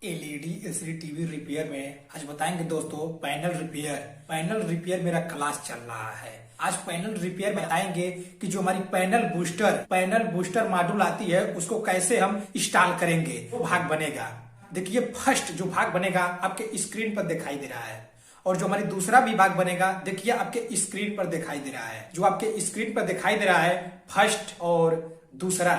LED LCD TV repair में आज बताएंगे दोस्तों पैनल रिपेयर मेरा क्लास चल रहा है। आज पैनल रिपेयर में बताएंगे कि जो हमारी पैनल बूस्टर मॉड्यूल आती है उसको कैसे हम इंस्टॉल करेंगे। वो भाग बनेगा, देखिए फर्स्ट जो भाग बनेगा आपके स्क्रीन पर दिखाई दे रहा है और जो हमारी दूसरा भी भाग बनेगा देखिए आपके स्क्रीन पर दिखाई दे रहा है। जो आपके स्क्रीन पर दिखाई दे रहा है फर्स्ट और दूसरा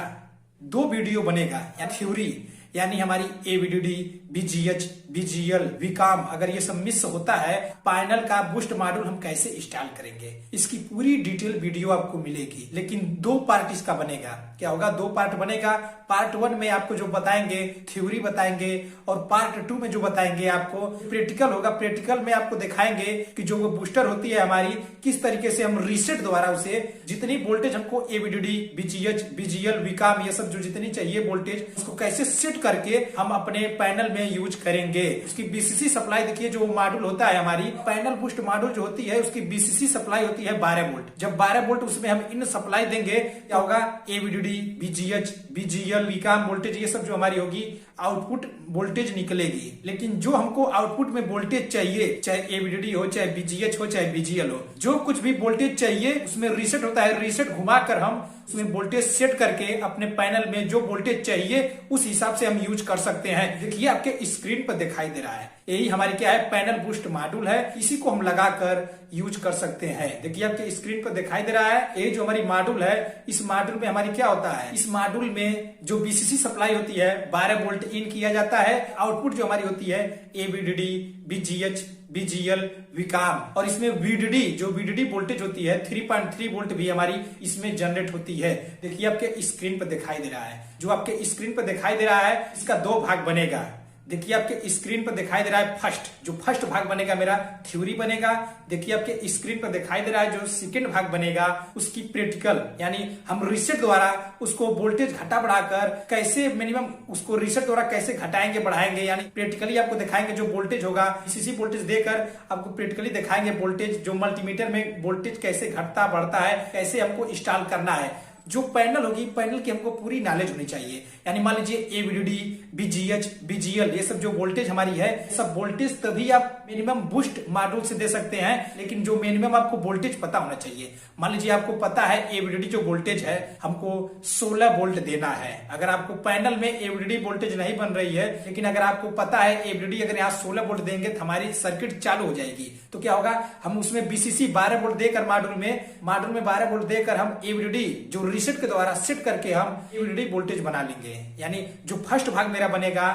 दो वीडियो बनेगा या थ्योरी यानी हमारी एवीडीडी बीजीएच बीजीएल वीकॉम अगर ये सब मिस होता है पैनल का बूस्ट मॉड्यूल हम कैसे इंस्टॉल करेंगे इसकी पूरी डिटेल वीडियो आपको मिलेगी। लेकिन दो पार्ट इसका बनेगा। क्या होगा? दो पार्ट बनेगा। पार्ट 1 में आपको जो बताएंगे थ्योरी बताएंगे और पार्ट 2 में जो बताएंगे आपको प्रैक्टिकल होगा। प्रैक्टिकल में आपको दिखाएंगे कि जो वो बूस्टर होती है हमारी किस तरीके से हम रीसेट द्वारा उसे जितनी वोल्टेज हमको एवीडीडी बीजीएच बीजीएल वीकॉम ये सब जो जितनी चाहिए वोल्टेज उसको कैसे सेट करके हम अपने पैनल में यूज करेंगे। उसकी बीसीसी सप्लाई देखिए जो मॉड्यूल होता है हमारी पैनल बूस्ट मॉड्यूल जो होती है उसकी बीसीसी सप्लाई होती है 12 वोल्ट। जब 12 वोल्ट उसमें हम इन सप्लाई देंगे क्या होगा? AVDD BGH BGL WeCom voltage ये सब जो हमारी होगी आउटपुट वोल्टेज निकलेगी। लेकिन जो हमको आउटपुट में वोल्टेज चाहिए चाहे एवीडीडी हो चाहे बीजीएच हो चाहे बीजीएल हो जो कुछ भी वोल्टेज चाहिए उसमें रीसेट होता है। रीसेट घुमाकर हम उसमें वोल्टेज सेट करके अपने पैनल में जो वोल्टेज चाहिए उस हिसाब से हम यूज कर सकते हैं। देखिए आपके स्क्रीन पर दिखाई दे रहा है यही हमारी क्या है पैनल बूस्ट मॉड्यूल है। इसी को हम लगाकर यूज कर सकते हैं। देखिए आपके स्क्रीन पर दिखाई दे रहा है ये जो हमारी मॉड्यूल है इस मॉड्यूल में हमारी क्या होता है इस मॉड्यूल में जो बीसीसी सप्लाई होती है 12 वोल्ट इन किया जाता है। आउटपुट जो हमारी होती है एवीडीडी बीजीएच बीजीएल वीकॉम और इसमें वीडीडी जो वीडीडी वोल्टेज होती है 3.3 वोल्ट भी हमारी इसमें जनरेट होती है। देखिए आपके स्क्रीन पर दिखाई दे रहा है जो आपके स्क्रीन पर दिखाई दे रहा है इसका दो भाग बनेगा। देखिए आपके स्क्रीन पर दिखाई दे रहा है जो फर्स्ट भाग बनेगा मेरा थ्योरी बनेगा। देखिए आपके स्क्रीन पर दिखाई दे रहा है जो सेकंड भाग बनेगा उसकी प्रैक्टिकल यानी हम रीसेट द्वारा उसको वोल्टेज घटा बढ़ाकर कैसे मिनिमम उसको रीसेट द्वारा कैसे घटाएंगे बढ़ाएंगे यानी प्रैक्टिकली आपको दिखाएंगे जो वोल्टेज होगा बीसीसी वोल्टेज देकर आपको प्रैक्टिकली दिखाएंगे वोल्टेज जो मल्टीमीटर में वोल्टेज कैसे घटता बढ़ता है कैसे हमको इंस्टॉल करना है। जो पैनल होगी पैनल की हमको पूरी नॉलेज होनी चाहिए यानी मान लीजिए एवीडीडी बीजीएच बीजीएल ये सब जो वोल्टेज हमारी है सब वोल्टेज तभी आप मिनिमम बूस्ट मॉड्यूल से दे सकते हैं। लेकिन जो मिनिमम आपको वोल्टेज पता होना चाहिए। मान लीजिए आपको पता है एवीडीडी जो वोल्टेज है हमको 16 वोल्ट देना है। अगर आपको पैनल में एवीडीडी वोल्टेज नहीं बन रही है लेकिन अगर आपको पता है एवीडीडी अगर यहाँ 16 वोल्ट देंगे तो हमारी सर्किट चालू हो जाएगी। तो क्या होगा हम उसमें बीसीसी 12 वोल्ट देकर मॉड्यूल में 12 वोल्ट देकर हम एवीडीडी जो रीसेट के द्वारा सेट करके हम एवीडीडी वोल्टेज बना लेंगे। यानी जो फर्स्ट भाग मेरा बनेगा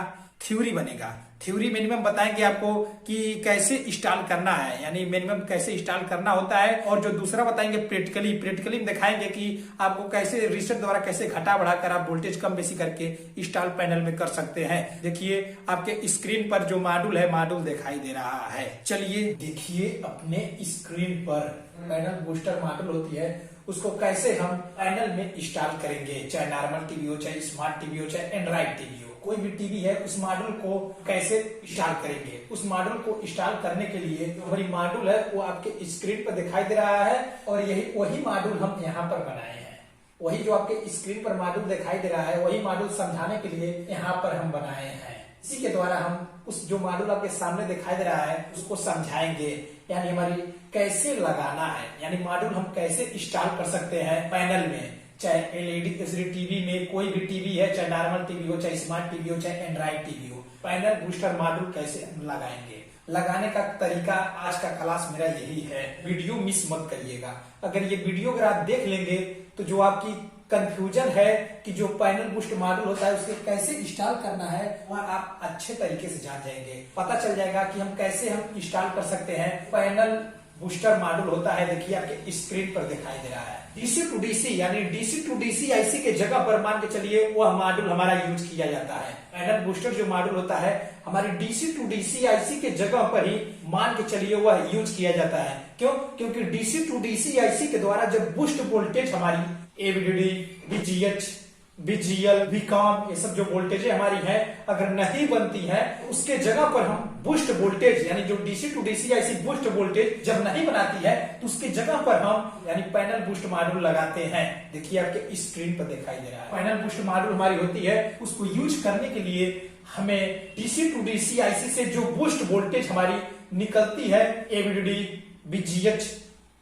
थ्योरी बनेगा। थ्योरी मिनिमम बताएंगे आपको कि कैसे इंस्टॉल करना है यानी मिनिमम कैसे इंस्टॉल करना होता है और जो दूसरा बताएंगे प्रैक्टिकली में दिखाएंगे कि आपको कैसे रीसेट द्वारा कैसे घटा बढ़ाकर आप वोल्टेज कम बेसी करके इंस्टॉल पैनल में कर सकते हैं। देखिए आपके स्क्रीन पर जो मॉड्यूल है मॉड्यूल दिखाई दे रहा है। चलिए देखिए अपने स्क्रीन पर पैनल बूस्टर मॉड्यूल होती है उसको कैसे हम पैनल में इंस्टॉल करेंगे। चाहे नॉर्मल टीवी हो चाहे स्मार्ट टीवी हो चाहे एंड्रॉइड टीवी हो कोई भी टीवी है उस मॉड्यूल को कैसे इंस्टॉल करेंगे। उस मॉड्यूल को इंस्टॉल करने के लिए जो हमारी मॉड्यूल है वो आपके स्क्रीन पर दिखाई दे रहा है और यही वही मॉड्यूल हम यहाँ पर बनाए हैं। वही जो आपके स्क्रीन पर मॉड्यूल दिखाई दे रहा है वही मॉड्यूल समझाने के लिए यहाँ पर हम बनाए हैं। इसी के द्वारा हम उस जो मॉड्यूल आपके सामने दिखाई दे रहा है उसको समझाएंगे यानी हमारी कैसे लगाना है यानी मॉड्यूल हम कैसे इंस्टॉल कर सकते हैं पैनल में। चाहे एलईडी एलसीडी टीवी में कोई भी टीवी है चाहे नॉर्मल टीवी हो चाहे स्मार्ट टीवी हो चाहे एंड्रॉइड टीवी हो पैनल बूस्टर मॉड्यूल कैसे लगाएंगे। लगाने का तरीका आज का क्लास मेरा यही है। वीडियो मिस मत करिएगा। अगर ये वीडियो अगर आप देख लेंगे तो जो आपकी कंफ्यूजन है कि जो पैनल बूस्ट मॉड्यूल होता है उसके कैसे इंस्टॉल करना है वह आप अच्छे तरीके से जान जाएंगे। पता चल जाएगा कि हम कैसे हम इंस्टॉल कर सकते हैं। पैनल बूस्टर मॉड्यूल होता है देखिए आपके स्क्रीन पर दिखाई दे रहा है डीसी टू डीसी यानी डीसी टू डीसी आईसी के जगह पर मान के चलिए वह मॉड्यूल हमारा यूज किया जाता है। पैनल बूस्टर जो मॉड्यूल होता है हमारी डीसी टू डीसी आईसी के जगह पर ही मान के चलिए वह यूज किया जाता है। क्यों? क्योंकि डीसी टू डीसी आईसी के द्वारा जब बूस्ट वोल्टेज हमारी एवीडीडी बीजीएच बीजीएल वीकॉम ये सब जो वोल्टेज हमारी है अगर नहीं बनती है उसके जगह पर हम बूस्ट वोल्टेज यानी जो डीसी टू डीसी ऐसी बूस्ट वोल्टेज जब नहीं बनाती है तो उसकी जगह पर हम यानी पैनल बूस्ट मॉड्यूल लगाते हैं। देखिए आपके स्क्रीन पर दिखाई दे रहा है पैनल बूस्ट मॉड्यूल हमारी होती है। उसको यूज करने के लिए हमें डीसी टू डीसी आईसी से जो बूस्ट वोल्टेज हमारी निकलती है एवीडीडी, बीजीएच,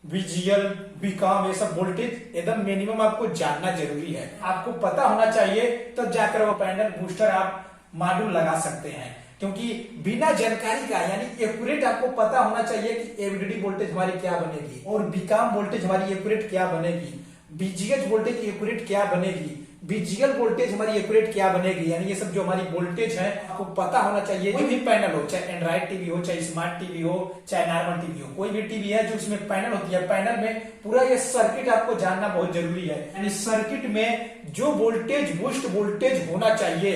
बीजीएल, बीकॉम, ये सब वोल्टेज एकदम मिनिमम आपको जानना जरूरी है। आपको पता होना चाहिए तब जाकर वो पैनल बूस्टर आप मॉड्यूल लगा सकते हैं, क्योंकि बिना जानकारी का यानी एक्यूरेट आपको पता होना चाहिए कि एवीडीडी वोल्टेज हमारी क्या बनेगी और बीकॉम वोल्टेज हमारी एक्यूरेट क्या बनेगी, बीजीएच वोल्टेज एक्यूरेट क्या बनेगी, बीजीएल वोल्टेज हमारी एक्यूरेट क्या बनेगी। यानी ये सब जो हमारी वोल्टेज है आपको पता होना चाहिए। कोई भी पैनल हो, चाहे एंड्रॉइड टीवी हो, चाहे स्मार्ट टीवी हो, चाहे नॉर्मल टीवी हो, कोई भी टीवी है जो इसमें पैनल होती है, पैनल में पूरा ये सर्किट आपको जानना बहुत जरूरी है। यानी सर्किट में जो वोल्टेज बूस्ट वोल्टेज होना चाहिए,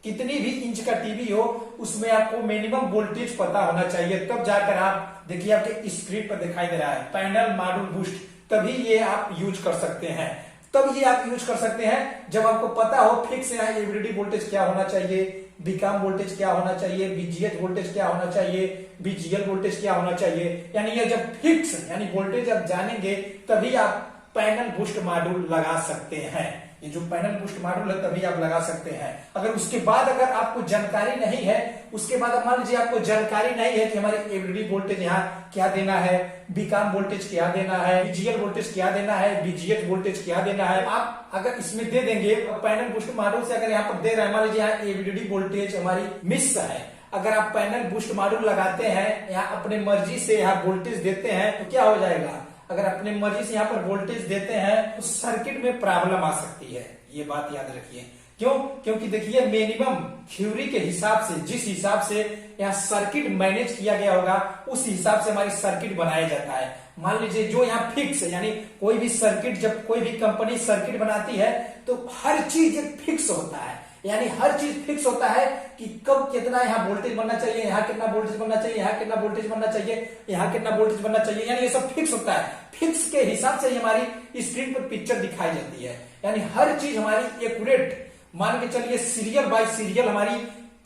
कितनी भी इंच का टीवी हो उसमें आपको मिनिमम वोल्टेज पता होना चाहिए, तब जाकर आप देखिए आपके स्क्रीन पर दिखाई दे रहा है पैनल मॉड्यूल बूस्ट, तभी ये आप यूज कर सकते हैं। तब ये आप यूज कर सकते हैं जब आपको पता हो फिक्स है एवीडीडी वोल्टेज क्या होना चाहिए, बीकॉम वोल्टेज क्या होना चाहिए, बीजीएच वोल्टेज क्या होना चाहिए, बीजीएल वोल्टेज क्या होना चाहिए। यानी ये जब फिक्स यानी वोल्टेज आप जानेंगे तभी आप पैनल बूस्ट मॉड्यूल लगा सकते हैं। ये जो पैनल बूस्ट मॉड्यूल है तभी आप लगा सकते हैं। अगर उसके बाद अगर आपको जानकारी नहीं है, उसके बाद अब मान लीजिए आपको जानकारी नहीं है कि हमारे एवीडीडी वोल्टेज यहाँ क्या देना है, बीकॉम वोल्टेज क्या देना है, बीजीएल वोल्टेज क्या देना है, बीजीएच वोल्टेज क्या देना है, आप अगर इसमें दे देंगे पैनल बूस्ट मॉड्यूल से अगर यहाँ पर दे रहे हैं, मान लीजिए यहाँ एवीडीडी वोल्टेज हमारी मिस है, अगर आप पैनल बूस्ट मॉड्यूल लगाते हैं यहाँ अपने मर्जी से यहाँ वोल्टेज देते हैं तो क्या हो जाएगा, अगर अपने मर्जी से यहाँ पर वोल्टेज देते हैं तो सर्किट में प्रॉब्लम आ सकती है। ये बात याद रखिए। क्यों? क्योंकि देखिए मिनिमम थ्योरी के हिसाब से जिस हिसाब से यहाँ सर्किट मैनेज किया गया होगा उस हिसाब से हमारी सर्किट बनाया जाता है। मान लीजिए जो यहाँ फिक्स है, यानी कोई भी सर्किट, जब कोई भी कंपनी सर्किट बनाती है तो हर चीज फिक्स होता है, यानी हर चीज फिक्स होता है कि कब कितना यहाँ वोल्टेज बनना चाहिए, यहाँ कितना वोल्टेज बनना चाहिए, यहाँ कितना वोल्टेज बनना चाहिए, यहाँ कितना वोल्टेज बनना चाहिए, यानी ये सब फिक्स होता है। फिक्स के हिसाब से हमारी स्क्रीन पर पिक्चर दिखाई जाती है, यानी हर चीज हमारी एक्यूरेट मान के चलिए सीरियल बाय सीरियल हमारी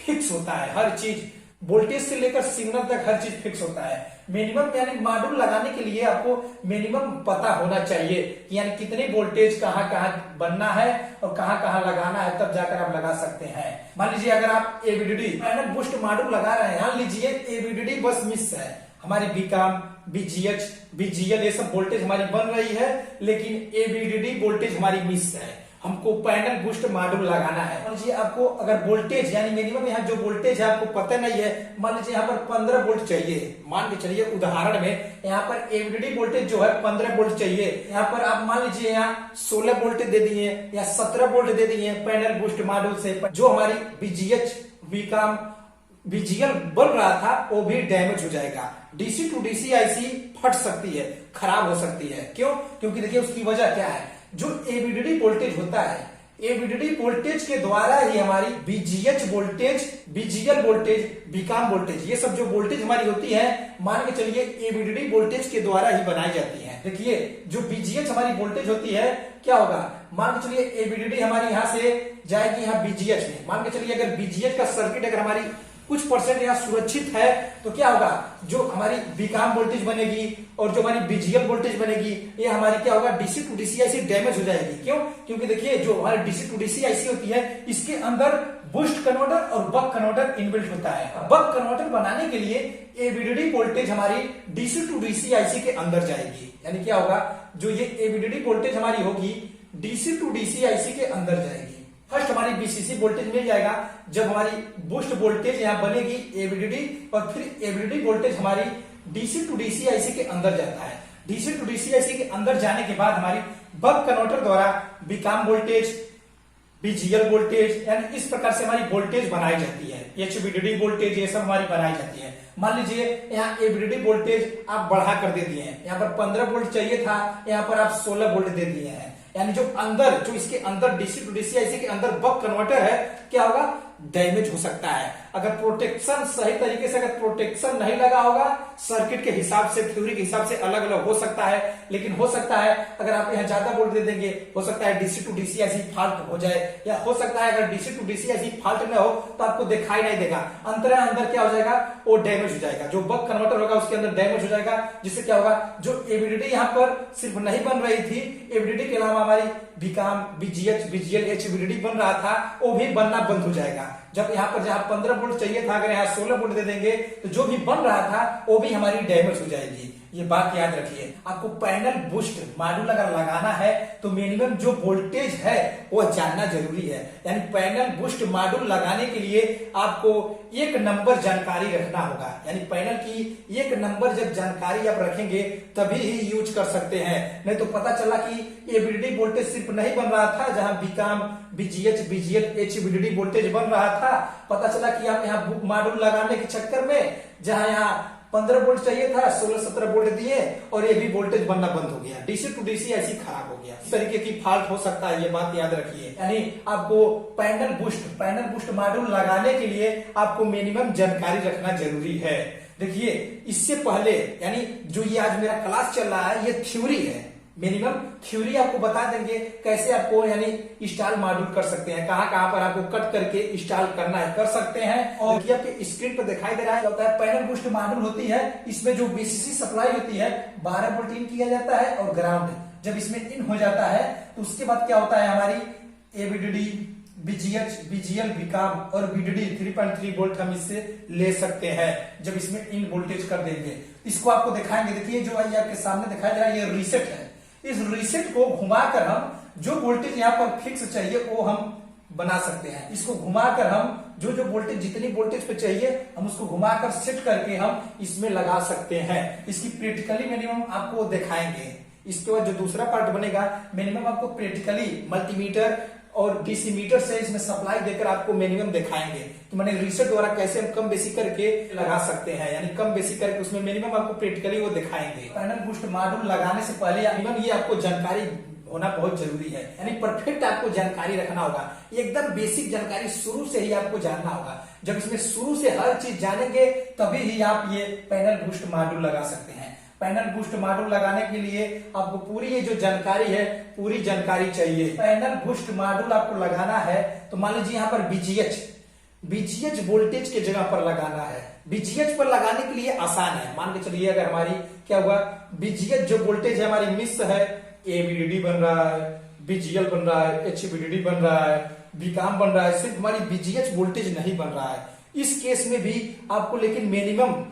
फिक्स होता है। हर चीज वोल्टेज से लेकर सिग्नल तक हर चीज फिक्स होता है। मिनिमम यानी मॉड्यूल लगाने के लिए आपको मिनिमम पता होना चाहिए कि यानी कितनी वोल्टेज कहाँ कहाँ बनना है और कहाँ कहाँ लगाना है, तब जाकर आप लगा सकते हैं। मान लीजिए अगर आप एवीडीडी पैनल बूस्ट मॉड्यूल लगा रहे हैं, मान लीजिए एवीडीडी बस मिस है, हमारी बीकॉम, बीजीएच, बीजीएल ये सब वोल्टेज हमारी बन रही है, लेकिन एवीडीडी वोल्टेज हमारी मिस है, हमको पैनल बूस्ट मॉड्यूल लगाना है। मान लीजिए आपको अगर वोल्टेज यानी मिनिमम यहाँ जो वोल्टेज है आपको पता नहीं है, मान लीजिए यहाँ पर 15 वोल्ट चाहिए, मान के चलिए उदाहरण में यहाँ पर एवीडीडी वोल्टेज जो है 15 वोल्ट चाहिए, यहाँ पर आप मान लीजिए यहाँ 16 वोल्ट दे दिए या 17 वोल्ट दे दिए पैनल बूस्ट मॉड्यूल से, जो हमारी बीजीएच, बीकॉम, बीजीएल बन रहा था वो भी डैमेज हो जाएगा। डीसी टू डीसी आईसी फट सकती है, खराब हो सकती है। क्यों? क्योंकि देखिए उसकी वजह क्या है, जो एवीडीडी वोल्टेज होता है, एवीडीडी वोल्टेज के द्वारा ही हमारी BGH voltage, BGL voltage, BCOM voltage, ये सब जो वोल्टेज हमारी होती है मान के चलिए एवीडीडी वोल्टेज के द्वारा ही बनाई जाती है। देखिए जो बीजीएच हमारी वोल्टेज होती है क्या होगा, मान के चलिए एवीडीडी हमारी यहाँ से जाएगी यहाँ बीजीएच में, मान के चलिए अगर बीजीएच का सर्किट अगर हमारी कुछ परसेंट यहाँ सुरक्षित है तो क्या होगा, जो हमारी बीकॉम वोल्टेज बनेगी और जो हमारी बीजीएल वोल्टेज बनेगी ये हमारी क्या होगा, DC to DC IC damage हो जाएगी। क्यों? क्योंकि देखिए जो हमारी डीसी टू डीसी आईसी होती है इसके अंदर बूस्ट कन्वर्टर और बक कन्वर्टर इनबिल्ट होता है। बक कन्वर्टर बनाने के लिए एवीडीडी वोल्टेज हमारी डीसी टू डीसी आईसी के अंदर जाएगी, यानी क्या होगा, जो ये एवीडीडी वोल्टेज हमारी होगी डीसी टू डीसी आईसी के अंदर जाएगी। फर्स्ट हमारी बीसीसी वोल्टेज मिल जाएगा जब हमारी बूस्ट वोल्टेज यहाँ बनेगी एवीडीडी, और फिर एवीडीडी वोल्टेज हमारी डीसी टू डीसी आईसी के अंदर जाता है। डीसी टू डीसी आईसी के अंदर जाने के बाद हमारी बक कन्वर्टर द्वारा बीकॉम वोल्टेज, बीजीएल वोल्टेज, यानी इस प्रकार से हमारी वोल्टेज बनाई जाती है। एचवीडीडी वोल्टेज ये सब हमारी बनाई जाती है। मान लीजिए यहाँ एवीडीडी वोल्टेज आप बढ़ा कर दे दिए हैं, यहाँ पर 15 वोल्ट चाहिए था, यहाँ पर आप 16 वोल्ट दे दिए हैं, यानी जो अंदर जो इसके अंदर डीसी टू डीसी आईसी के अंदर बक कन्वर्टर है क्या होगा, डैमेज हो सकता है। अगर प्रोटेक्शन सही तरीके से अगर प्रोटेक्शन नहीं लगा होगा, सर्किट के हिसाब से, थ्योरी के हिसाब से अलग अलग हो सकता है, लेकिन हो सकता है अगर आप यहाँ ज्यादा वोल्ट दे देंगे, हो सकता है डीसी टू डीसी ऐसी फॉल्ट हो जाए, या हो सकता है अगर डीसी टू डीसी ऐसी फॉल्ट न हो तो आपको दिखाई नहीं देगा, अंदर क्या हो जाएगा, वो डैमेज हो जाएगा, जो बक कन्वर्टर होगा उसके अंदर डैमेज हो जाएगा, जिससे क्या होगा, जो एवीडीडी यहाँ पर सिर्फ नहीं बन रही थी, एवीडीडी के अलावा हमारी बीकॉम, बीजीएच, बीजीएल, एचवीडीडी बन रहा था, वो भी बनना बंद हो जाएगा। जब यहाँ पर जहां 15 वोल्ट चाहिए था, अगर यहाँ 16 वोल्ट दे देंगे तो जो भी बन रहा था वो भी हमारी डैमेज हो जाएगी। ये बात याद रखिए। आपको पैनल बूस्ट मॉड्यूल अगर लगाना है तो मिनिमम जो वोल्टेज है वो जानना जरूरी है। यानी पैनल बूस्ट मॉड्यूल लगाने के लिए आपको एक नंबर जानकारी रखना होगा। यानी पैनल की एक नंबर जब जानकारी आप रखेंगे तभी ही यूज कर सकते हैं, नहीं तो पता चला कि एवीडीडी वोल्टेज सिर्फ नहीं बन रहा था, जहां बीकॉम, बीजीएच, बीजीएल, एचवीडीडी वोल्टेज बन रहा था, पता चला कि आप यहाँ मॉड्यूल लगाने के चक्कर में जहां यहाँ 15 वोल्ट चाहिए था, 16-17 वोल्ट दिए और ये भी वोल्टेज बनना बंद हो गया, डीसी टू डीसी ऐसी खराब हो गया। इस तरीके की फॉल्ट हो सकता है, ये बात याद रखिए। यानी आपको पैनल बूस्ट मॉड्यूल लगाने के लिए आपको मिनिमम जानकारी रखना जरूरी है। देखिए, इससे पहले यानी जो ये आज मेरा क्लास चल रहा है ये थ्योरी है, मिनिमम थ्योरी आपको बता देंगे कैसे आपको यानी इंस्टॉल मॉड्यूल कर सकते हैं, कहां कहां पर आपको कट करके इंस्टॉल करना है कर सकते हैं। और देखिए आपके स्क्रीन पर दिखाई दे रहा है, होता है पैनल बूस्ट मॉड्यूल होती है, इसमें जो बीसीसी सप्लाई होती है 12 वोल्ट इन किया जाता है और ग्राउंड जब इसमें इन हो जाता है तो उसके बाद क्या होता है, हमारी एवीडीडी, बीजीएच, बीजीएल, बीकॉम और बीडीडी 3.3 वोल्ट हम इससे ले सकते हैं जब इसमें इन वोल्टेज कर देंगे। इसको आपको दिखाएंगे। देखिए जो आपके सामने दिखाई दे रहा है ये रीसेट है। इस रीसेट को घुमाकर हम जो वोल्टेज यहाँ पर फिक्स चाहिए वो हम बना सकते हैं। इसको घुमाकर हम जो जो वोल्टेज जितनी वोल्टेज पे चाहिए हम उसको घुमाकर सेट करके हम इसमें लगा सकते हैं। इसकी प्रैक्टिकली मिनिमम आपको दिखाएंगे। इसके बाद जो दूसरा पार्ट बनेगा मिनिमम आपको प्रैक्टिकली मल्टीमीटर और डीसी मीटर से इसमें सप्लाई देकर आपको मिनिमम दिखाएंगे कि मैंने रीसेट द्वारा कैसे हम कम बेसी करके लगा सकते हैं, यानी कम बेसी करके उसमें मिनिमम आपको प्रैक्टिकली वो दिखाएंगे। पैनल बूस्ट मॉड्यूल लगाने से पहले मिनिमम ये आपको जानकारी होना बहुत जरूरी है, यानी परफेक्ट आपको जानकारी रखना होगा। एकदम बेसिक जानकारी शुरू से ही आपको जानना होगा। जब इसमें शुरू से हर चीज जानेंगे तभी ही आप ये पैनल बूस्ट मॉड्यूल लगा सकते हैं। पैनल बूस्ट मॉड्यूल लगाने के लिए आपको पूरी ये जो जानकारी है पूरी जानकारी चाहिए। पैनल बूस्ट मॉड्यूल आपको लगाना है तो मान लीजिए यहाँ पर बीजीएच वोल्टेज के जगह पर लगाना है। बीजीएच पर लगाने के लिए आसान है। मान के चलिए अगर हमारी क्या हुआ, बीजीएच जो वोल्टेज है हमारी मिस है, एवीडीडी बन रहा है, बीजीएल बन रहा है, एचवीडीडी बन रहा है, बीकॉम बन रहा है, सिर्फ हमारी बीजीएच वोल्टेज नहीं बन रहा है। इस केस में भी आपको लेकिन मिनिमम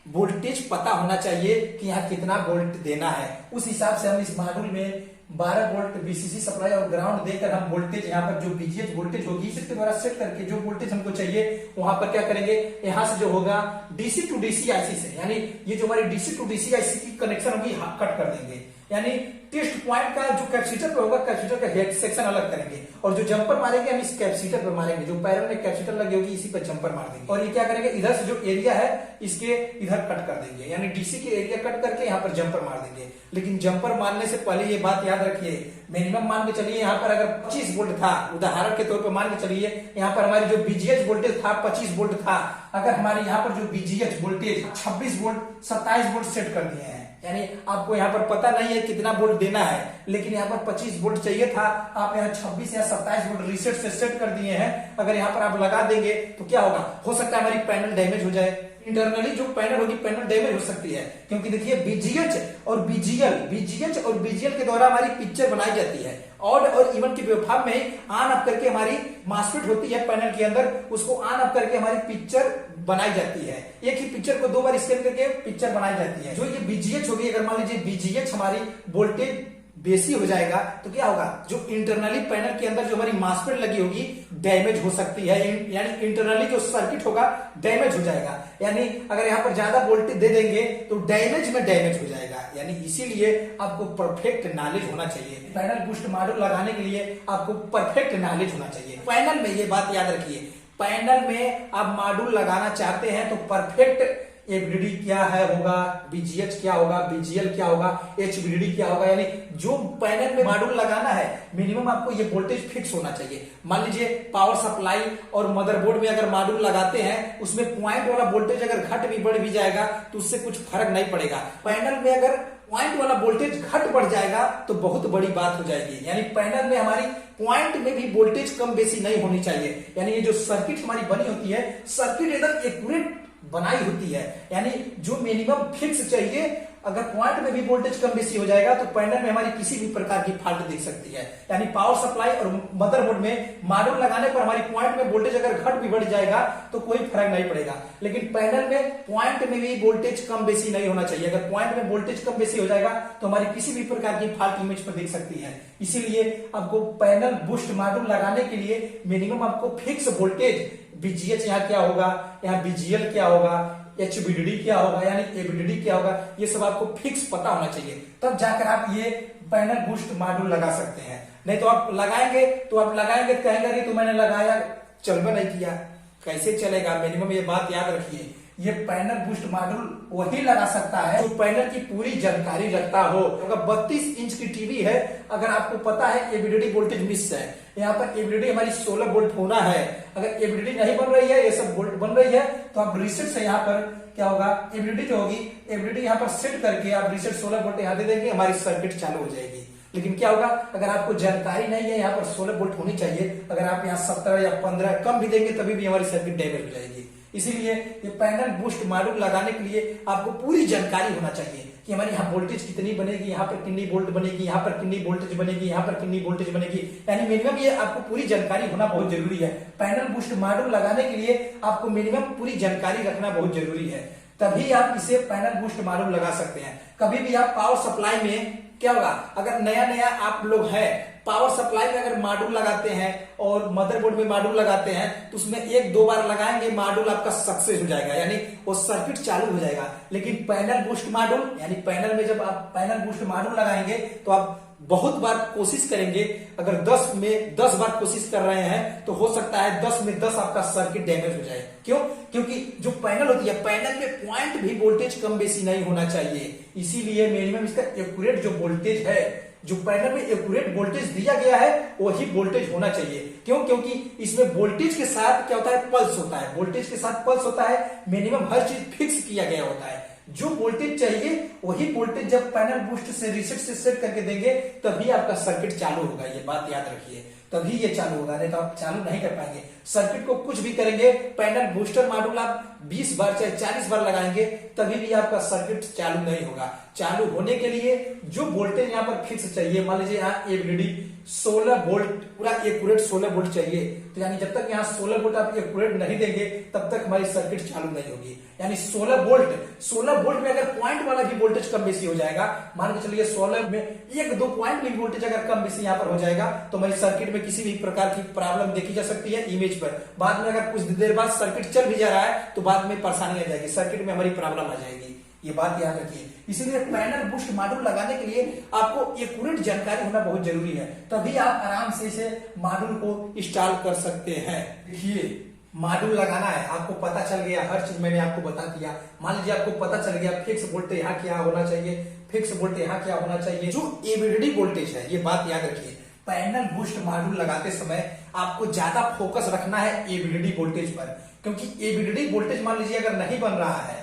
वोल्टेज पता होना चाहिए कि यहाँ कितना वोल्ट देना है। उस हिसाब से हम इस मॉड्यूल में 12 वोल्ट बीसीसी सप्लाई और ग्राउंड देकर हम वोल्टेज यहाँ पर जो बीजीएच वोल्टेज होगी इसके द्वारा सेट करके जो वोल्टेज हमको चाहिए वहां पर क्या करेंगे, यहाँ से जो होगा डीसी टू डीसी आईसी से, यानी ये जो हमारी डीसी टू डीसी आईसी की कनेक्शन होगी कट कर देंगे। यानी टेस्ट पॉइंट का जो कैपेसिटर पे होगा कैपेसिटर का हेड सेक्शन अलग करेंगे और जो जंपर मारेंगे हम इस कैपेसिटर पे मारेंगे, जो पैरल में कैपेसिटर लगी होगी इसी पे जंपर मार देंगे। और ये क्या करेंगे, इधर से जो एरिया है इसके इधर कट कर देंगे, यानी डीसी के एरिया कट करके यहाँ पर जंपर मार देंगे। लेकिन जंपर मारने से पहले ये बात याद रखिए, मिनिमम मान के चलिए यहाँ पर अगर 25 वोल्ट था, उदाहरण के तौर पर मान के चलिए यहाँ पर हमारी जो बीजीएच वोल्टेज था 25 वोल्ट था, अगर हमारे यहाँ पर जो BGH voltage 26 volt 27 volt set कर दिए हैं, यानी आपको यहाँ पर पता नहीं है कितना वोल्ट देना है, लेकिन यहाँ पर 25 वोल्ट चाहिए था, आप यहाँ 26 या 27 वोल्ट रीसेट से सेट कर दिए हैं। अगर यहाँ पर आप लगा देंगे तो क्या होगा, हो सकता है हमारी पैनल डैमेज हो जाए। इंटरनली जो पैनल होगी पैनल डैमेज हो सकती है, क्योंकि देखिए बीजीएच और बीजीएल के द्वारा हमारी पिक्चर बनाई जाती है। ऑड और इवन के व्यवहार में ऑन ऑफ करके हमारी मास्फेट होती है पैनल के अंदर, उसको ऑन ऑफ करके हमारी पिक्चर बनाई जाती है। एक ही पिक्चर को 2 बार स्कैन करके पिक्चर बनाई जाती है। जो ये बीजीएच होगी, अगर मान लीजिए बीजीएच हमारी वोल्टेज बेसी हो जाएगा तो क्या होगा, जो इंटरनली पैनल के अंदर जो हमारी मास्फेट लगी होगी डैमेज हो सकती है, यानी इंटरनली जो सर्किट होगा डैमेज हो जाएगा। यानी अगर यहाँ पर ज्यादा वोल्टेज दे देंगे तो डैमेज में डैमेज हो जाएगा। यानी इसीलिए आपको परफेक्ट नॉलेज होना चाहिए। पैनल बूस्ट मॉड्यूल लगाने के लिए आपको परफेक्ट नॉलेज होना चाहिए। पैनल में ये बात याद रखिए, पैनल में आप मॉड्यूल लगाना चाहते हैं तो परफेक्ट एवीडीडी क्या है होगा, बीजीएच क्या होगा, बीजीएल क्या होगा, एचवीडीडी क्या होगा। यानी जो पैनल में मॉड्यूल लगाना है मिनिमम आपको ये वोल्टेज फिक्स होना चाहिए। मान लीजिए पावर सप्लाई और मदरबोर्ड में अगर मॉड्यूल लगाते हैं उसमें पॉइंट वाला वोल्टेज अगर घट भी बढ़ भी जाएगा तो उससे कुछ फर्क नहीं पड़ेगा। पैनल में अगर पॉइंट वाला वोल्टेज घट बढ़ जाएगा तो बहुत बड़ी बात हो जाएगी। यानी पैनल में हमारी पॉइंट में भी वोल्टेज कम बेसी नहीं होनी चाहिए। यानी ये जो सर्किट हमारी बनी होती है, सर्किट एकदम एक्यूरेट बनाई होती है। यानी जो मिनिमम फिक्स चाहिए, अगर पॉइंट में भी वोल्टेज कम बेसी हो जाएगा तो पैनल में हमारी किसी भी प्रकार की फॉल्ट दिख सकती है। यानी पावर सप्लाई और मदरबोर्ड में मॉड्यूल लगाने पर हमारी पॉइंट में वोल्टेज अगर घट भी बढ़ जाएगा तो कोई फर्क नहीं पड़ेगा, लेकिन पैनल में पॉइंट में भी वोल्टेज कम बेसी नहीं होना चाहिए। अगर पॉइंट में वोल्टेज कम बेसी हो जाएगा तो हमारी किसी भी प्रकार की फॉल्ट इमेज पर दिख सकती है। इसीलिए आपको पैनल बूस्ट मॉड्यूल लगाने के लिए मिनिमम आपको फिक्स वोल्टेज, बीजीएच यहाँ क्या होगा, यहाँ बीजीएल क्या होगा, एचवीडीडी क्या होगा, यानी एवीडीडी क्या होगा, ये सब आपको फिक्स पता होना चाहिए। तब जाकर आप ये पैनल बूस्ट मॉड्यूल लगा सकते हैं। नहीं तो आप लगाएंगे तो कहेंगे कि तो मैंने लगाया चलबा नहीं किया, कैसे चलेगा। मिनिमम ये बात याद रखिए, ये पैनल बूस्ट मॉड्यूल वही लगा सकता है जो पैनल की पूरी जानकारी रखता हो। अगर 32 इंच की टीवी है, अगर आपको पता है एवीडीडी वोल्टेज मिस है, यहाँ पर एवीडीडी हमारी 16 वोल्ट होना है, अगर एवीडीडी नहीं बन रही है, ये सब वोल्ट बन रही है, तो आप रीसेट से यहाँ पर क्या होगा, एवीडीडी जो होगी, एवीडीडी यहाँ पर सेट करके आप रीसेट 16 वोल्ट यहाँ दे देंगे, हमारी सर्किट चालू हो जाएगी। लेकिन क्या होगा, अगर आपको जानकारी नहीं है यहाँ पर 16 वोल्ट होनी चाहिए, अगर आप यहाँ 17 या 15 कम भी देंगे तभी भी हमारी सर्किट डैमेज हो जाएगी। इसीलिए ये पैनल बूस्ट मॉड्यूल लगाने के लिए आपको पूरी जानकारी होना चाहिए कि हमारी यहाँ वोल्टेज कितनी बनेगी, यहाँ पर कितनी वोल्ट बनेगी, यहाँ पर कितनी वोल्टेज बनेगी, यहाँ पर कितनी वोल्टेज बनेगी। यानी मिनिमम ये आपको पूरी जानकारी होना बहुत जरूरी है। पैनल बूस्ट मॉड्यूल लगाने के लिए आपको मिनिमम पूरी जानकारी रखना बहुत जरूरी है, तभी आप इसे पैनल बूस्ट मॉड्यूल लगा सकते हैं। कभी भी आप पावर सप्लाई में क्या होगा, अगर नया आप लोग हैं, पावर सप्लाई में अगर मॉड्यूल लगाते हैं और मदरबोर्ड में मॉड्यूल लगाते हैं तो उसमें 1-2 बार लगाएंगे मॉड्यूल आपका सक्सेस हो जाएगा, यानी वो सर्किट चालू हो जाएगा। लेकिन पैनल बूस्ट मॉड्यूल, यानी पैनल में जब आप पैनल बूस्ट मॉड्यूल लगाएंगे तो आप बहुत बार कोशिश करेंगे। अगर 10 में 10 बार कोशिश कर रहे हैं तो हो सकता है 10 में 10 आपका सर्किट डैमेज हो जाए। क्यों? क्योंकि जो पैनल होती है, पैनल में पॉइंट भी वोल्टेज कम बेसी नहीं होना चाहिए। इसीलिए मिनिमम इसका एक्यूरेट जो वोल्टेज है, जो पैनल में एक्यूरेट वोल्टेज दिया गया है वही वोल्टेज होना चाहिए। क्यों? क्योंकि इसमें वोल्टेज के साथ क्या होता है, पल्स होता है। वोल्टेज के साथ पल्स होता है, मिनिमम हर चीज फिक्स किया गया होता है। जो वोल्टेज चाहिए वही वोल्टेज जब पैनल बूस्ट से रीसेट से सेट करके देंगे तभी आपका सर्किट चालू होगा। ये बात याद रखिए, तभी ये चालू होगा, नहीं तो आप चालू नहीं कर पाएंगे। सर्किट को कुछ भी करेंगे, पैनल बूस्टर मॉड्यूल आप 20 बार चाहे 40 बार लगाएंगे तभी भी आपका सर्किट चालू नहीं होगा। चालू होने के लिए जो वोल्टेज यहाँ पर फिक्स चाहिए, मान लीजिए यहाँ एवीडीडी 16 वोल्ट पूरा एक्यूरेट 16 वोल्ट चाहिए, तो यानी जब तक यहाँ 16 वोल्ट आप एक्यूरेट नहीं देंगे तब तक हमारी सर्किट चालू नहीं होगी। यानी 16 वोल्ट में अगर पॉइंट वाला भी वोल्टेज कम बेसी हो जाएगा, मान के चलिए 16 में 1-2 पॉइंट भी वोल्टेज अगर कम बेसी यहाँ पर हो जाएगा तो हमारी सर्किट में किसी भी प्रकार की प्रॉब्लम देखी जा सकती है इमेज पर। बाद में अगर कुछ देर बाद सर्किट चल भी जा रहा है तो बाद में परेशानी आ जाएगी, सर्किट में हमारी प्रॉब्लम आ जाएगी। ये बात याद रखिए। इसीलिए पैनल बूस्ट मॉड्यूल लगाने के लिए आपको एक्यूरेट जानकारी होना बहुत जरूरी है, तभी आप आराम से इसे मॉड्यूल को इंस्टॉल कर सकते हैं। देखिए मॉड्यूल लगाना है, आपको पता चल गया, हर चीज मैंने आपको बता दिया। मान लीजिए आपको पता चल गया फिक्स वोल्टेज यहाँ क्या होना चाहिए, फिक्स वोल्टेज यहाँ क्या होना चाहिए, जो एवीडीडी वोल्टेज है। ये बात याद रखिए, पैनल बूस्ट मॉड्यूल लगाते समय आपको ज्यादा फोकस रखना है एवीडीडी वोल्टेज पर, क्योंकि एवीडीडी वोल्टेज मान लीजिए अगर नहीं बन रहा है,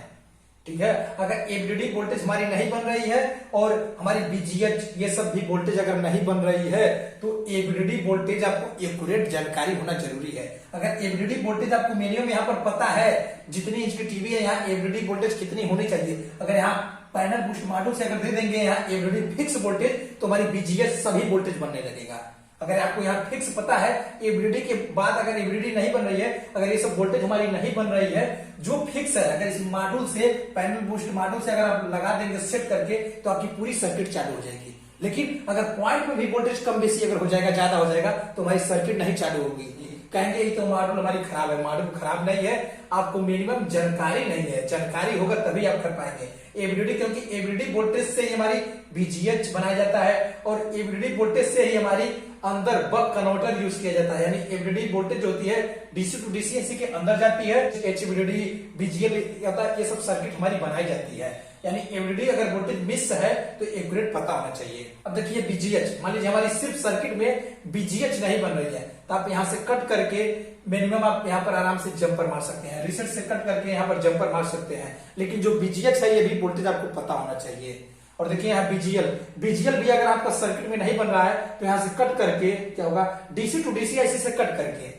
ठीक है, अगर एवीडीडी वोल्टेज हमारी नहीं बन रही है और हमारी बीजीएच ये सब भी वोल्टेज अगर नहीं बन रही है तो एवीडीडी वोल्टेज आपको एक्यूरेट जानकारी होना जरूरी है। अगर एवीडीडी वोल्टेज आपको मिनिमम यहाँ पर पता है, जितनी इंच की टीवी है यहाँ एवीडीडी वोल्टेज कितनी होनी चाहिए, अगर यहाँ पैनल बूस्ट मॉड्यूल से अगर दे देंगे यहाँ एवीडीडी फिक्स वोल्टेज तो हमारी बीजीएच सभी वोल्टेज बनने लगेगा। अगर आपको यहाँ फिक्स पता है, एवीडीडी के बाद अगर एवीडीडी नहीं बन रही है, अगर ये सब वोल्टेज हमारी नहीं बन रही है, जो फिक्स है, अगर इस मॉड्यूल से पैनल बूस्ट मॉड्यूल से अगर आप लगा देंगे सेट करके तो आपकी पूरी सर्किट चालू हो जाएगी। लेकिन अगर पॉइंट में भी वोल्टेज कम बेसी अगर हो जाएगा, ज्यादा हो जाएगा तो हमारी सर्किट नहीं चालू होगी। कहेंगे ये तो मॉड्यूल हमारी खराब है, मॉड्यूल खराब नहीं है, आपको मिनिमम जानकारी नहीं है, जानकारी होगा तभी आप कर पाएंगे एवीडीडी, क्योंकि एवीडीडी वोल्टेज से ही हमारी बीजीएच बनाया जाता है और एवीडीडी वोल्टेज से ही हमारी अंदर बक कन्वर्टर यूज किया जाता है। यानी एवीडीडी वोल्टेज जो होती है डीसी टू डीसी एसी के अंदर जाती है, एचवीडीडी बीजीएल ये सब सर्किट हमारी बनाई जाती है। यानी एवीडीडी अगर वोल्टेज मिस है तो एक्यूरेट पता होना चाहिए। अब देखिए बीजीएच, मान लीजिए हमारी सिर्फ सर्किट में बीजीएच नहीं बन रही है तो आप यहाँ से कट करके मिनिमम आप यहाँ पर आराम से जंपर मार सकते हैं, रिसेट से कट करके यहाँ पर जंपर मार सकते हैं, लेकिन जो बीजीएच है ये भी वोल्टेज आपको पता होना चाहिए। और देखिए यहाँ बीजीएल भी अगर आपका सर्किट में नहीं बन रहा है तो यहाँ से कट करके क्या होगा, डीसी टू डीसी आईसी से कट करके,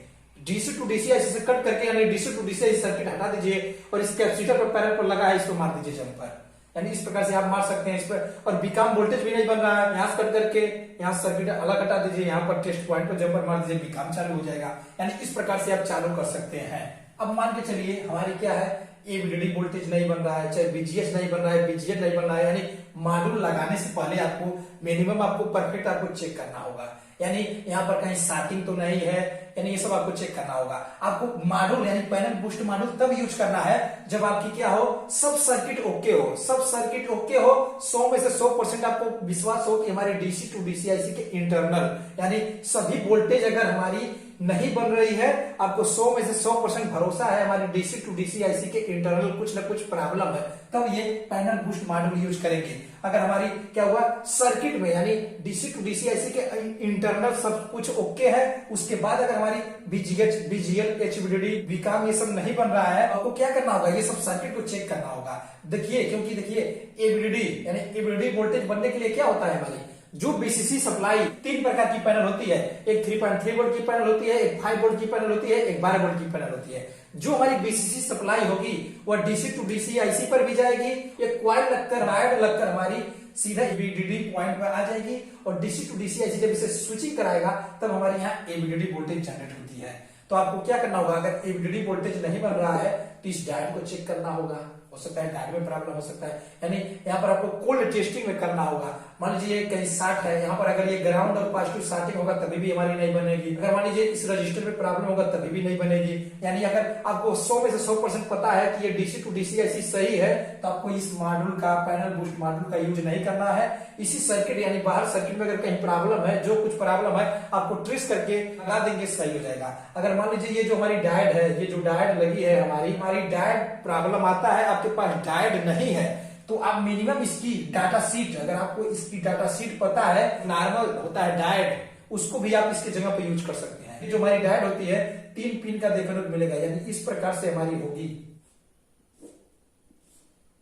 डीसी टू डीसी आईसी से कट करके यानी DC to DC IC circuit हटा दीजिए और इस कैपेसिटर पर पैनल पर लगा है इसको मार दीजिए जंपर। यानी इस प्रकार से आप मार सकते हैं इस पर, और बीकॉम वोल्टेज भी नहीं बन रहा है, यहाँ से कट करके यहाँ सर्किट अलग हटा दीजिए, यहाँ पर टेस्ट पॉइंट पर जंपर मार दीजिए, बीकॉम चालू हो जाएगा। यानी इस प्रकार से आप चालू कर सकते हैं। अब मान के चलिए हमारी क्या है, एवीडीडी वोल्टेज नहीं बन रहा है, चाहे बीजीएच नहीं बन रहा है, बीजीएच नहीं बन रहा है, यानी मॉड्यूल लगाने से पहले आपको मिनिमम आपको परफेक्ट आपको चेक करना होगा। यानी यहाँ पर कहीं शार्टिंग तो नहीं है, यानी ये सब आपको चेक करना होगा। आपको मॉड्यूल यानी पैनल बूस्ट मॉड्यूल तब यूज करना है जब आपकी क्या हो, सब सर्किट ओके हो, सब सर्किट ओके हो, 100 में से 100% आपको विश्वास हो कि हमारे डीसी टू डीसी आईसी के इंटरनल यानी सभी वोल्टेज अगर हमारी नहीं बन रही है, आपको 100 में से 100% भरोसा है हमारे डीसी टू डीसी आईसी के इंटरनल कुछ ना कुछ प्रॉब्लम है, तब ये पैनल बूस्ट मॉड्यूल यूज करेंगे। अगर हमारी क्या हुआ सर्किट में यानी डीसी टू डीसी आईसी के इंटरनल सब कुछ ओके है, उसके बाद अगर हमारी बीजीएच बीजीएल एचवीडीडी बीकॉम ये सब नहीं बन रहा है, आपको क्या करना होगा, ये सब सर्किट को चेक करना होगा। देखिए क्योंकि देखिए एवीडीडी यानी एवीडीडी वोल्टेज बनने के लिए क्या होता है, हमारी जो बीसीसी सप्लाई 3 प्रकार की पैनल होती है, एक 3.3 वोल्ट की पैनल होती है, एक 5 वोल्ट की पैनल होती है, एक 12 वोल्ट की पैनल होती है। जो हमारी बीसीसी सप्लाई होगी वह डीसी टू डीसी आईसी पर भी जाएगी, एक क्वाइल लगकर वायर लगकर हमारी सीधा एवीडीडी पॉइंट पर आ जाएगी और डीसी टू डीसी आईसी जब इसे स्विचिंग कराएगा तब हमारे यहाँ एवीडीडी वोल्टेज जनरेट होती है। तो आपको क्या करना होगा, अगर एवीडीडी वोल्टेज नहीं बन रहा है तो इस डायोड को चेक करना होगा, हो सकता है डायोड में प्रॉब्लम हो सकता है, यानी यहाँ पर आपको कोल्ड टेस्टिंग में करना होगा। मान लीजिए कहीं 60 है, यहाँ पर अगर ये ग्राउंड और पॉजिटिव शार्टिंग होगा तभी भी हमारी नहीं बनेगी। अगर मान लीजिए इस रजिस्टर में प्रॉब्लम होगा तभी भी नहीं बनेगी। यानी अगर आपको 100 में से 100% पता है कि ये डीसी टू डीसी आईसी सही है तो आपको इस मॉड्यूल का पैनल बूस्ट मॉड्यूल का यूज नहीं करना है। इसी सर्किट यानी बाहर सर्किट में अगर कहीं प्रॉब्लम है, जो कुछ प्रॉब्लम है आपको ट्रेस करके लगा देंगे, सही हो जाएगा। अगर मान लीजिए ये जो हमारी डायोड है, ये जो डायोड लगी है हमारी डायोड प्रॉब्लम आता है, आपके पास डायोड नहीं है तो आप मिनिमम इसकी डाटा शीट, अगर आपको इसकी डाटा शीट पता है, नॉर्मल होता है डायोड, उसको भी आप इसके जगह पे यूज कर सकते हैं। ये जो हमारी डायोड होती है 3 पिन का देखने को मिलेगा, यानी इस प्रकार से हमारी होगी,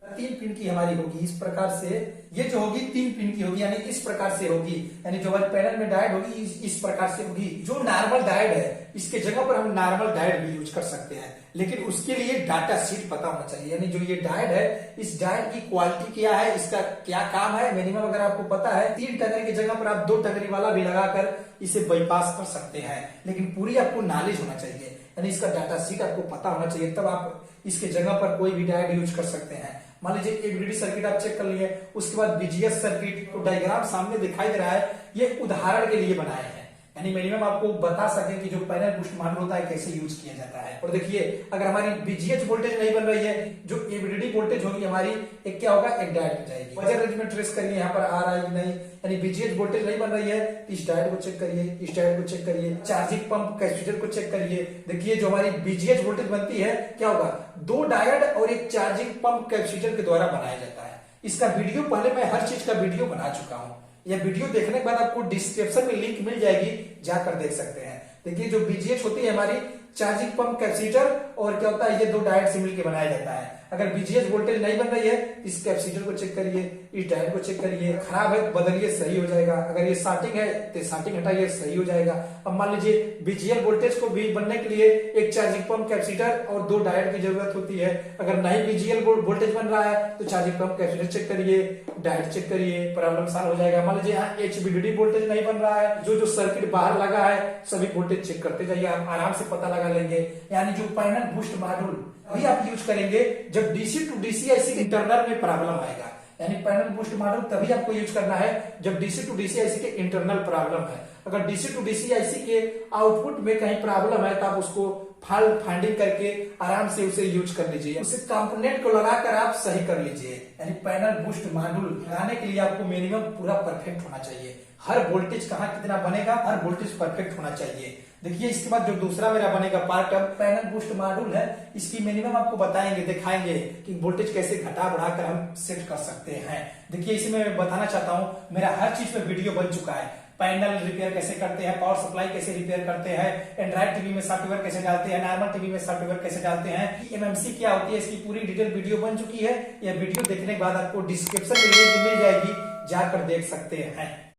3 पिन की हमारी होगी इस प्रकार से, ये जो होगी 3 पिन की होगी, यानी इस प्रकार से होगी। यानी जो हमारे पैनल में डायोड होगी इस प्रकार से होगी। जो नॉर्मल डायोड है इसके जगह पर हम नॉर्मल डायोड भी यूज कर सकते हैं, लेकिन उसके लिए डाटा शीट पता होना चाहिए। यानी जो ये डायोड है, इस डायोड की क्वालिटी क्या है, इसका क्या काम है, मिनिमम अगर आपको पता है 3 टंगरी की जगह पर आप 2 टंगरी वाला भी लगाकर इसे बाईपास कर सकते हैं, लेकिन पूरी आपको नॉलेज होना चाहिए। यानी इसका डाटा शीट आपको पता होना चाहिए, तब आप इसके जगह पर कोई भी डायोड यूज कर सकते हैं। मान लीजिए एवीडीडी सर्किट आप चेक कर लिए, उसके बाद बीजीएस सर्किट को डायग्राम सामने दिखाई दे रहा है, ये उदाहरण के लिए बनाए हैं, यानी मिनिमम आपको बता सके कि जो पैनल बूस्ट मॉड्यूल होता है कैसे यूज किया जाता है। और देखिए अगर हमारी बीजीएच वोल्टेज नहीं बन रही है, जो एवीडीडी वोल्टेज होगी हमारी, एक क्या होगा, एक डायोड हो जाएगी। वजह रेंज में ट्रेस करिए यहाँ पर आ रहा है कि नहीं, यानी बीजीएच वोल्टेज नहीं बन रही है, इस डायोड को चेक करिए, इस डायोड को चेक करिए, चार्जिंग पंप कैपेसिटर को चेक करिए। देखिए जो हमारी बीजीएच वोल्टेज बनती है क्या होगा, 2 डायोड और एक चार्जिंग पंप कैपेसिटर के द्वारा बनाया जाता है। इसका वीडियो पहले मैं हर चीज का वीडियो बना चुका हूँ, यह वीडियो देखने के बाद आपको डिस्क्रिप्शन में लिंक मिल जाएगी, जाकर देख सकते हैं। देखिए जो बीजीएच होती है हमारी चार्जिंग पंप कैपेसिटर और क्या होता है, ये 2 डायोड से मिलकर बनाया जाता है। अगर बीजीएच वोल्टेज नहीं बन रही है, इस कैपेसिटर को चेक करिए, इस डायोड को चेक करिए, खराब है बदलिए, सही हो जाएगा। अगर ये शार्टिंग है तो शार्टिंग हटाइए, सही हो जाएगा। अब मान लीजिए बीजीएल वोल्टेज को भी बनने के लिए एक चार्जिंग पंप कैपेसिटर और 2 डायोड की जरूरत होती है। अगर नहीं बीजीएल वोल्टेज बन रहा है तो चार्जिंग पंप कैपेसिटर चेक करिए, डायोड चेक करिए, प्रॉब्लम सॉल्व हो जाएगा। मान लीजिए यहाँ एचवीडीडी वोल्टेज नहीं बन रहा है, जो सर्किट बाहर लगा है सभी वोल्टेज चेक करते जाइए, आप आराम से पता लगा लेंगे। यानी जो पैनल बूस्ट मॉड्यूल अभी आप यूज करेंगे जब डीसी टू डीसी आईसी के इंटरनल में प्रॉब्लम आएगा, यानी पैनल बूस्ट मॉड्यूल तभी आपको यूज करना है जब डीसी टू डीसी आईसी के इंटरनल प्रॉब्लम है। अगर डीसी टू डीसी आईसी के आउटपुट में कहीं प्रॉब्लम है तो आप उसको फाइंडिंग करके आराम से उसे यूज कर लीजिए। उसे कंपोनेंट को लगाकर आप सही कर लीजिए। यानी पैनल बूस्ट मॉड्यूल लगाने के लिए आपको मिनिमम पूरा परफेक्ट होना चाहिए। हर वोल्टेज कहाँ कितना बनेगा, हर वोल्टेज परफेक्ट होना चाहिए। देखिए इसके बाद जो दूसरा मेरा बनेगा पार्ट अब पैनल बूस्ट मॉड्यूल है, इसकी मिनिमम आपको बताएंगे, दिखाएंगे कि वोल्टेज कैसे घटा बढ़ाकर हम सेट कर सकते हैं। देखिए इसमें मैं बताना चाहता हूँ, मेरा हर चीज पे वीडियो बन चुका है। पैनल रिपेयर कैसे करते हैं, पावर सप्लाई कैसे रिपेयर करते हैं, एंड्रॉइड टीवी में सॉफ्टवेयर कैसे डालते हैं, नॉर्मल टीवी में सॉफ्टवेयर कैसे डालते हैं, एमएमसी क्या होती है, इसकी पूरी डिटेल वीडियो बन चुकी है। यह वीडियो देखने के बाद आपको डिस्क्रिप्शन में लिंक मिल जाएगी, जाकर देख सकते हैं।